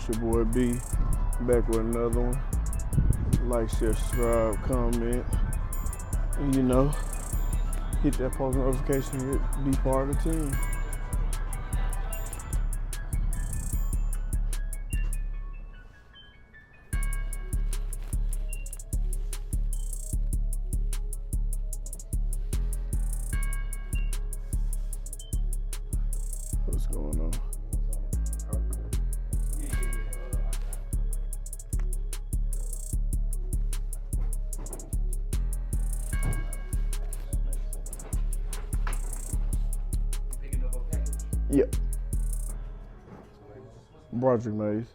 It's your boy B, back with another one. Like, share, subscribe, comment, and hit that post notification, be part of the team. What's going on? Yep. Broderick Maze.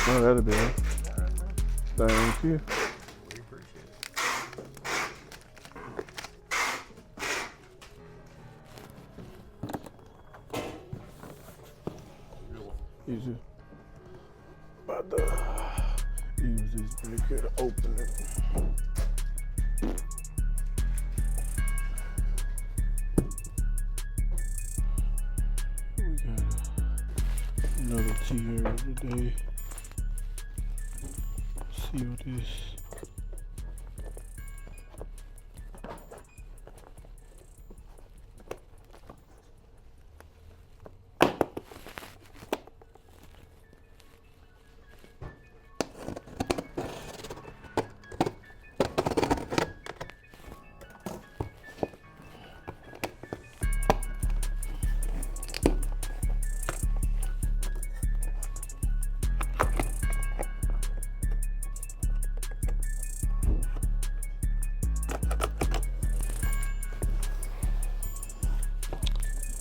Oh, that'll be it. Thank you. We appreciate it. Easy. About to use this back here to open it. We got another Tiarra today. Seal this.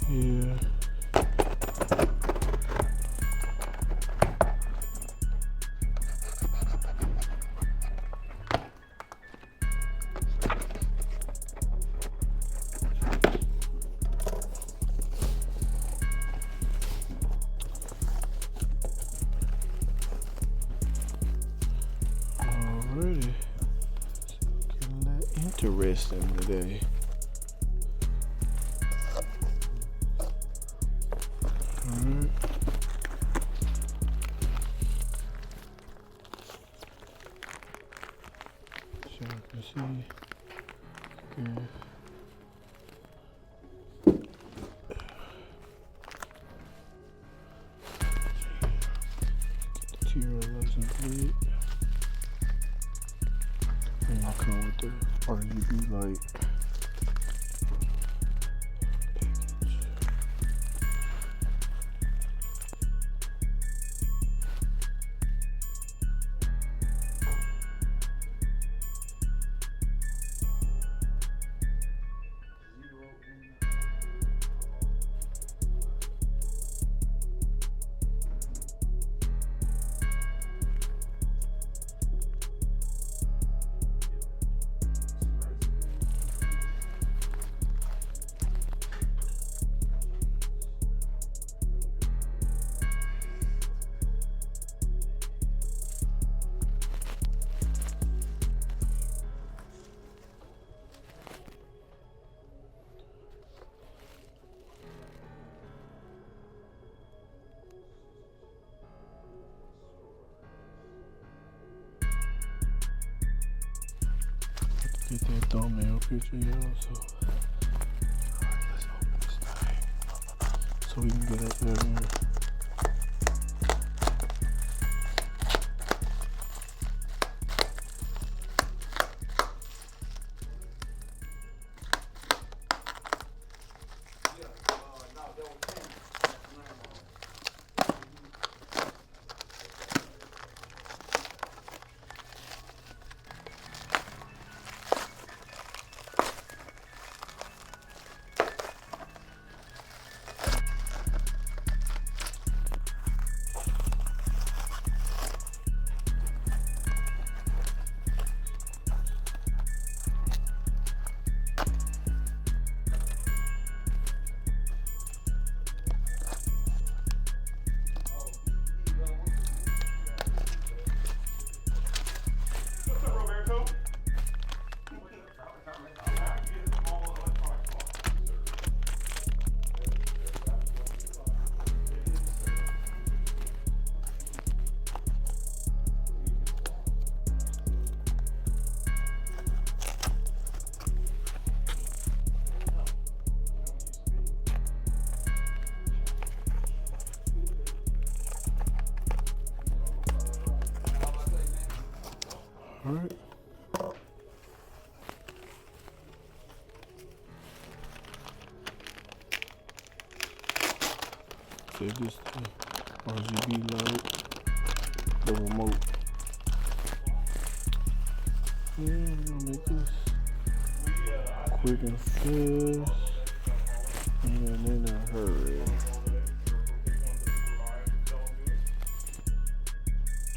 Yeah. Alrighty. Getting that interesting today. Alright. So you can see. Okay. Get the Tiarra license plate. And I come with the RGB light. Get that thumbnail picture, y'all. So, alright, let's open this thing so we can get up there. All right. So this RGB light, the remote. Yeah, I'm gonna make this quick and fast, and in a hurry.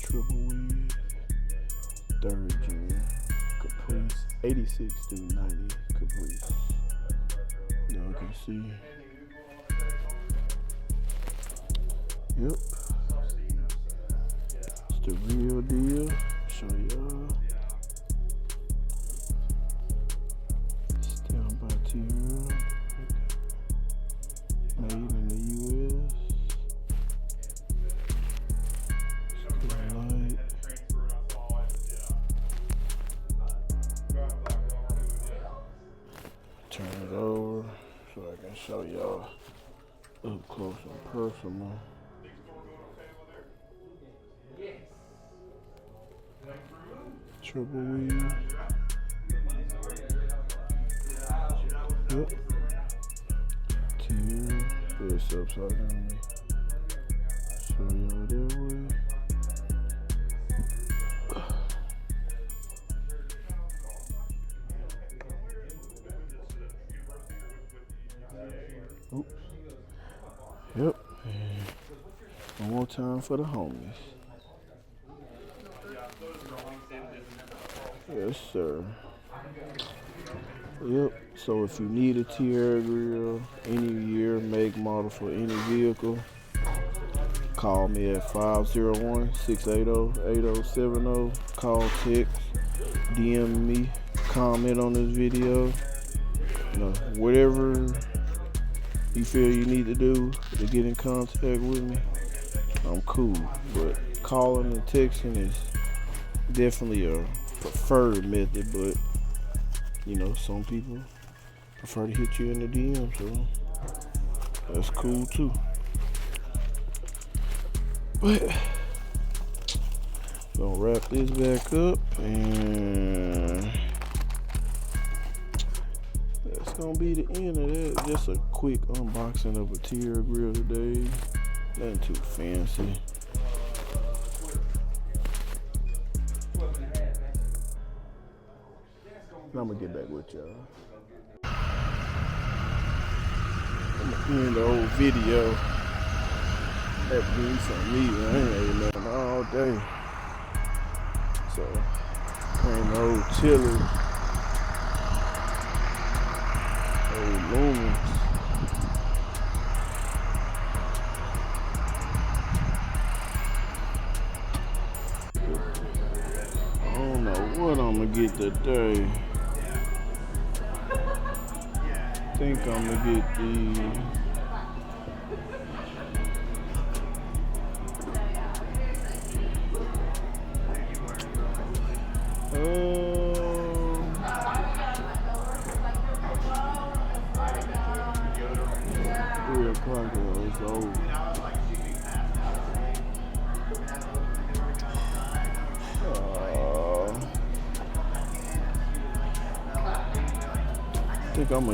Triple weed, 3rd gen, Caprice, 86 through 90 Caprice. Y'all can see. Yep. It's the real deal. Show y'all. Stamped by Tiarra. Made in the US. Still light. Turn it over so I can show y'all up close and personal. Triple weed. Yep. Tiarra. Put this upside down. Show y'all that way. Oops. Yep. And one more time for the homies. Yes, sir. Yep. So if you need a Tiarra Grille, any year, make, model for any vehicle, call me at 501-680-8070. Call, text, DM me, comment on this video. You know, whatever you feel you need to do to get in contact with me, I'm cool. But calling and texting is definitely a preferred method, but you know, some people prefer to hit you in the DM, so that's cool too. But gonna wrap this back up, and that's gonna be the end of that. Just a quick unboxing of a Tiarra Grille today. Nothing too fancy. I'm gonna get back with y'all. I'm gonna end the whole video. Have to give me some meat. I ain't ate nothing all day. So, plain old chili. Old Lumens. I don't know what I'm gonna get today. I think I'm gonna get the it's old. I think I'm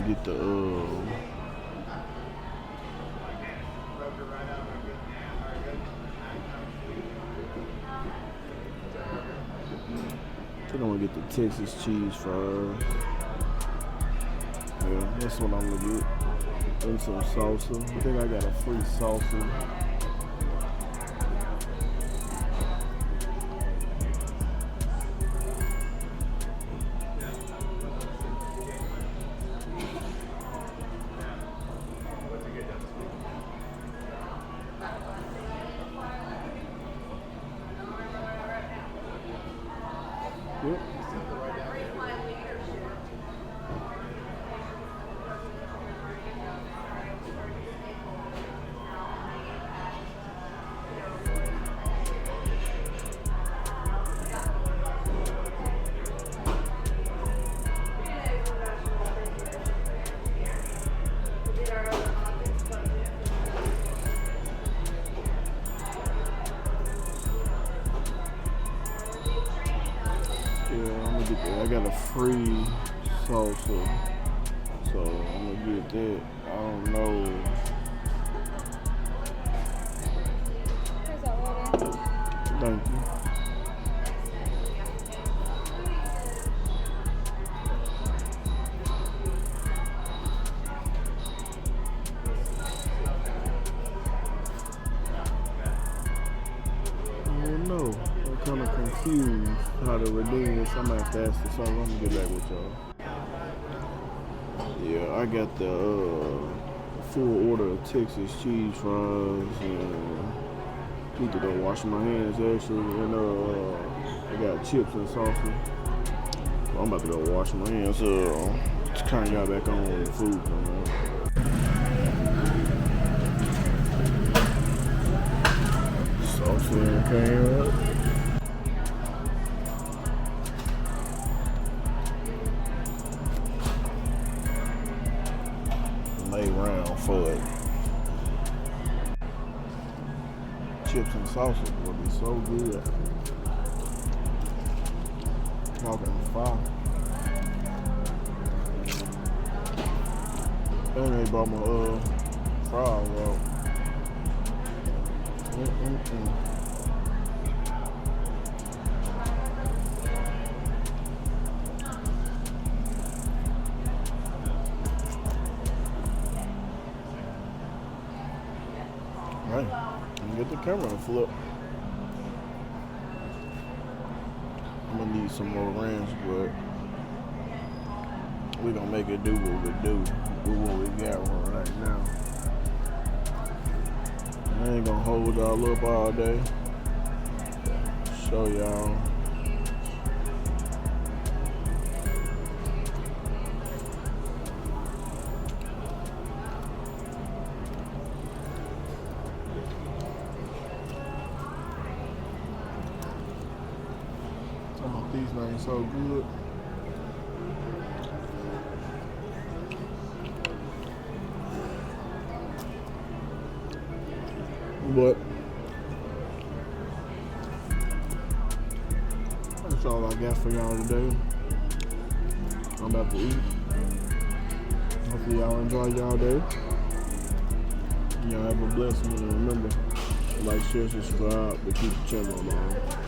gonna get the Texas cheese fries. Yeah, that's what I'm gonna get. And some salsa. I think I got a free salsa. Yep. get that. I got a free salsa, so I'm gonna get that. I don't know. Here's our order. Thank you. I don't know. I'm kind of confused how to redeem this. I might have to ask for something. I'm gonna get back with y'all. Yeah, I got the full order of Texas cheese fries and need to go wash my hands actually, and I got chips and salsa. So I'm about to go wash my hands. Just kind of got back on the food. Salsa came up. Lay round for it. Chips and salsa would be so good. Talking fire. And they brought my fries out. Right, get the camera to flip. I'm gonna need some more ranch, but we're gonna make it do what we do with what we got right now. I ain't gonna hold y'all up all day. Show y'all. These things so good. But that's all I got for y'all today. I'm about to eat. Hopefully y'all enjoy y'all day. Y'all have a blessed one, and remember, like, share, subscribe to keep the channel alive.